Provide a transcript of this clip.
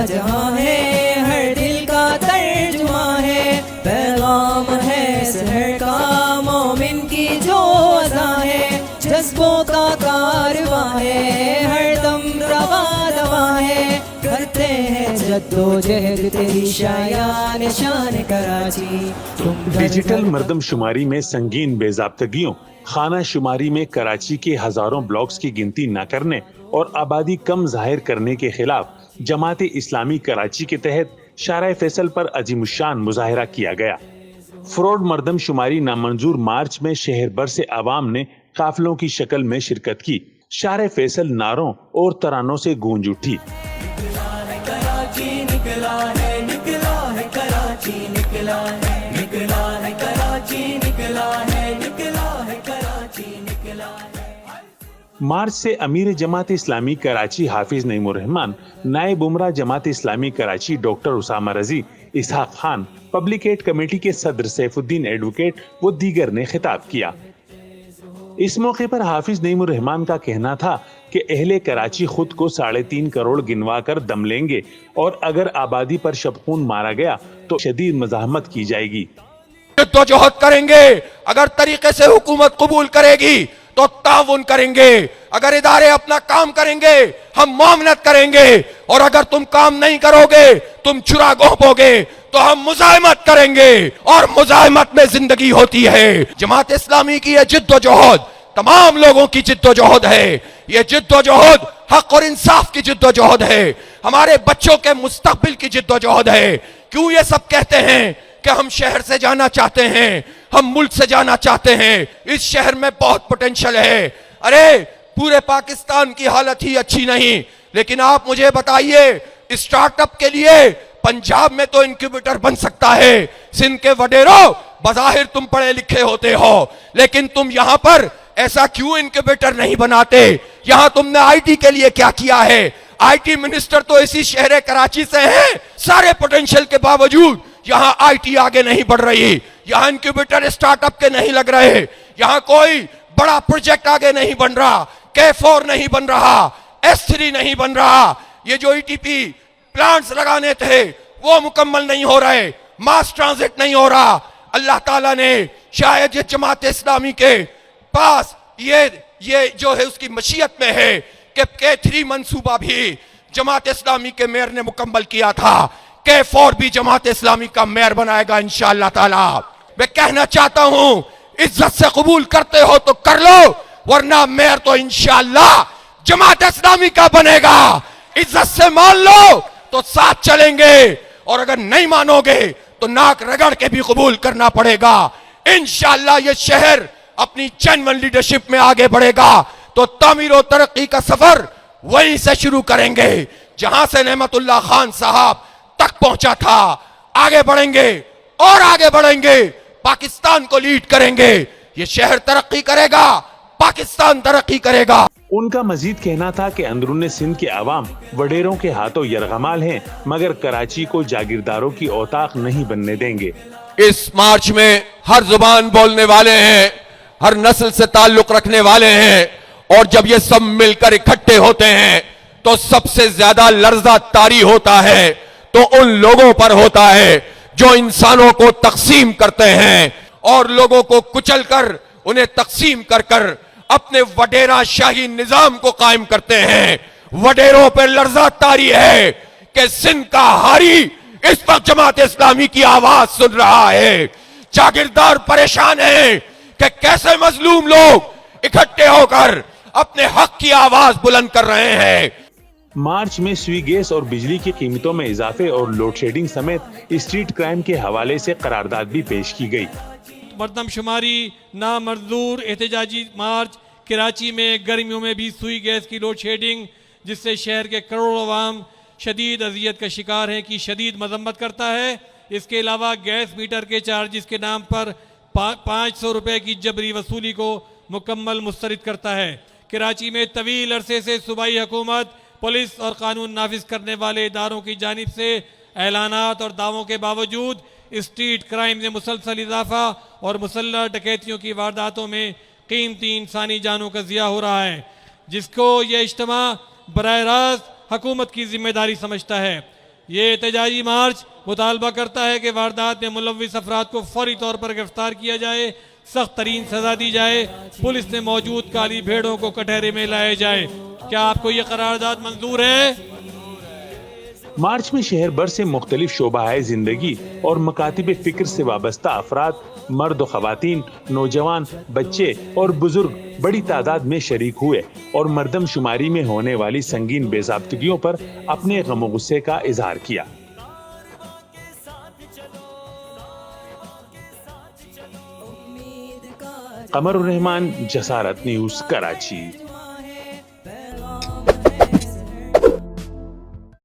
جہاں ہے، ہر دل کا ترجمہ ہے، پیغام ہے سحر کا مومن کی جو اذاں ہے، جذبوں کا کارواں ہے، ہر دم رواں رواں ہے، کرتے ہیں جدوجہد تیری شایان شان کراچی۔ ڈیجیٹل مردم شماری میں سنگین بے ضابطگیوں، خانہ شماری میں کراچی کے ہزاروں بلاکس کی گنتی نہ کرنے اور آبادی کم ظاہر کرنے کے خلاف جماعت اسلامی کراچی کے تحت شارع فیصل پر عظیم الشان مظاہرہ کیا گیا۔ فراڈ مردم شماری نامنظور مارچ میں شہر بھر سے عوام نے قافلوں کی شکل میں شرکت کی، شارع فیصل نعروں اور ترانوں سے گونج اٹھی۔ مارچ سے امیر جماعت اسلامی کراچی حافظ نعیم الرحمن، نائب امراء جماعت اسلامی کراچی ڈاکٹر اسامہ رضی، Ishaq Khan, public add committee کے صدر سیف الدین ایڈوکیٹ و دیگر نے خطاب کیا۔ اس موقع پر حافظ نعیم الرحمن کا کہنا تھا کہ اہل کراچی خود کو 3.5 کروڑ گنوا کر دم لیں گے اور اگر آبادی پر شبخون مارا گیا تو شدید مزاحمت کی جائے گی۔ جدوجہد کریں گے، اگر طریقے سے حکومت قبول کرے گی تو تعاون کریں گے، اگر ادارے اپنا کام کریں گے ہم معاونت کریں گے، اور اگر تم کام نہیں کرو گے، تم چھرا گھونپو گے تو ہم مزاحمت کریں گے، اور مزاحمت میں زندگی ہوتی ہے۔ جماعت اسلامی کی یہ جدوجہد تمام لوگوں کی جدوجہد ہے، یہ جدوجہد حق اور انصاف کی جدوجہد ہے، ہمارے بچوں کے مستقبل کی جدوجہد ہے۔ کیوں یہ سب کہتے ہیں کہ ہم شہر سے جانا چاہتے ہیں، ہم ملک سے جانا چاہتے ہیں، اس شہر میں بہت پوٹینشل ہے۔ ارے پورے پاکستان کی حالت ہی اچھی نہیں، لیکن آپ مجھے بتائیے اسٹارٹ اپ کے لیے پنجاب میں تو انکیوبیٹر بن سکتا ہے۔ سندھ کے وڈیروں بظاہر تم پڑھے لکھے ہوتے ہو، لیکن تم یہاں پر ایسا کیوں انکیوبیٹر نہیں بناتے؟ یہاں تم نے آئی ٹی کے لیے کیا کیا ہے؟ آئی ٹی منسٹر تو اسی شہر کراچی سے ہیں، سارے پوٹینشل کے باوجود یہاں آئی ٹی آگے نہیں بڑھ رہی، یہاں انکیوبیٹر اسٹارٹ اپ کے نہیں لگ رہے، یہاں کوئی بڑا پروجیکٹ آگے نہیں بن رہا، K4 نہیں بن رہا، S3 نہیں بن رہا، یہ جو ETP پلانٹس لگانے تھے وہ مکمل نہیں ہو رہے، ماس ٹرانزٹ نہیں ہو رہا۔ اللہ تعالیٰ نے شاید یہ جماعت اسلامی کے پاس یہ جو ہے اس کی مشیت میں ہے کہ K3 منصوبہ بھی جماعت اسلامی کے میئر نے مکمل کیا تھا، K4 بھی جماعت اسلامی کا میئر بنائے گا انشاءاللہ تعالی۔ میں کہنا چاہتا ہوں عزت سے قبول کرتے ہو تو کر لو، ورنہ میئر تو انشاءاللہ جماعت اسلامی کا بنے گا۔ عزت سے مان لو تو ساتھ چلیں گے، اور اگر نہیں مانو گے تو ناک رگڑ کے بھی قبول کرنا پڑے گا۔ انشاءاللہ یہ شہر اپنی جنون لیڈرشپ میں آگے بڑھے گا تو تعمیر و ترقی کا سفر وہیں سے شروع کریں گے جہاں سے نعمت اللہ خان صاحب تک پہنچا تھا۔ آگے بڑھیں گے اور آگے بڑھیں گے، پاکستان کو لیڈ کریں گے، یہ شہر ترقی کرے گا، پاکستان ترقی کرے گا۔ ان کا مزید کہنا تھا کہ اندرون سندھ کے عوام وڈیروں کے ہاتھوں یرغمال ہیں، مگر کراچی کو جاگیرداروں کی اوطاق نہیں بننے دیں گے۔ اس مارچ میں ہر زبان بولنے والے ہیں، ہر نسل سے تعلق رکھنے والے ہیں، اور جب یہ سب مل کر اکٹھے ہوتے ہیں تو سب سے زیادہ لرزہ طاری ہوتا ہے تو ان لوگوں پر ہوتا ہے جو انسانوں کو تقسیم کرتے ہیں اور لوگوں کو کچل کر انہیں تقسیم کر کر اپنے وڈیرہ شاہی نظام کو قائم کرتے ہیں۔ وڈیروں پر لرزہ طاری ہے کہ سندھ کا ہاری اس وقت جماعت اسلامی کی آواز سن رہا ہے، جاگیردار پریشان ہیں کہ کیسے مظلوم لوگ اکٹھے ہو کر اپنے حق کی آواز بلند کر رہے ہیں۔ مارچ میں سوئی گیس اور بجلی کی قیمتوں میں اضافے اور لوڈ شیڈنگ سمیت اسٹریٹ کرائم کے حوالے سے قرارداد بھی پیش کی گئی۔ مردم شماری نامنظور احتجاجی مارچ کراچی میں گرمیوں میں بھی سوئی گیس کی لوڈ شیڈنگ جس سے شہر کے کروڑوں عوام شدید اذیت کا شکار ہیں کی شدید مذمت کرتا ہے۔ اس کے علاوہ گیس میٹر کے چارجز کے نام پر 500 روپے کی جبری وصولی کو مکمل مسترد کرتا ہے۔ کراچی میں طویل عرصے سے صوبائی حکومت، پولیس اور قانون نافذ کرنے والے اداروں کی جانب سے اعلانات اور دعووں کے باوجود اسٹریٹ کرائم میں مسلسل اضافہ اور مسلح ڈکیتیوں کی وارداتوں میں قیمتی انسانی جانوں کا ضیاع ہو رہا ہے، جس کو یہ اجتماع براہ راست حکومت کی ذمہ داری سمجھتا ہے۔ یہ احتجاجی مارچ مطالبہ کرتا ہے کہ واردات میں ملوث افراد کو فوری طور پر گرفتار کیا جائے، سخت ترین سزا دی جائے، پولیس نے موجود کالی بھیڑوں کو کٹہرے میں لائے جائے۔ کیا آپ کو یہ قرارداد منظور ہے؟ مارچ میں شہر بھر سے مختلف شعبہ زندگی اور مکاتب فکر سے وابستہ افراد، مرد و خواتین، نوجوان، بچے اور بزرگ بڑی تعداد میں شریک ہوئے اور مردم شماری میں ہونے والی سنگین بے ضابطگیوں پر اپنے غم و غصے کا اظہار کیا۔ قمر الرحمان، جسارت نیوز، کراچی۔